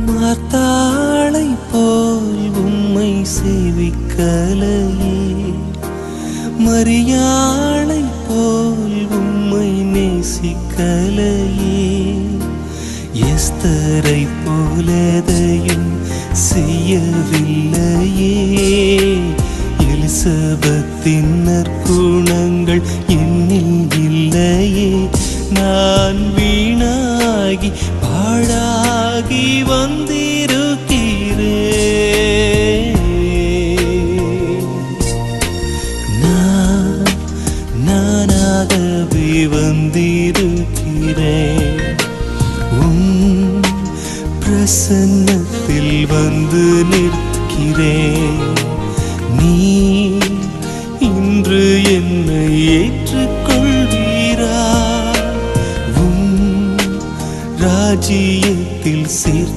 மார்த்தாளை போல் உம்மை சேவிக்கலையே, மரியாளை போல் உம்மை நேசிக்கலையே, எஸ்தரை போலதையும் செய்யவில்லையே, எலிசபெத்தின் நற்குணங்கள் என்னில் இல்லையே, நான் வீணாகி பாழாகி வந்திருக்கிறேன். நானாகவே வந்திருக்கிறேன். பிரசன்னத்தில் வந்து நிற்கிறேன். நீ இன்று என்னை ஏற்றுக்கொள்வீரா? ராஜ்யத்தில் சேர்த்து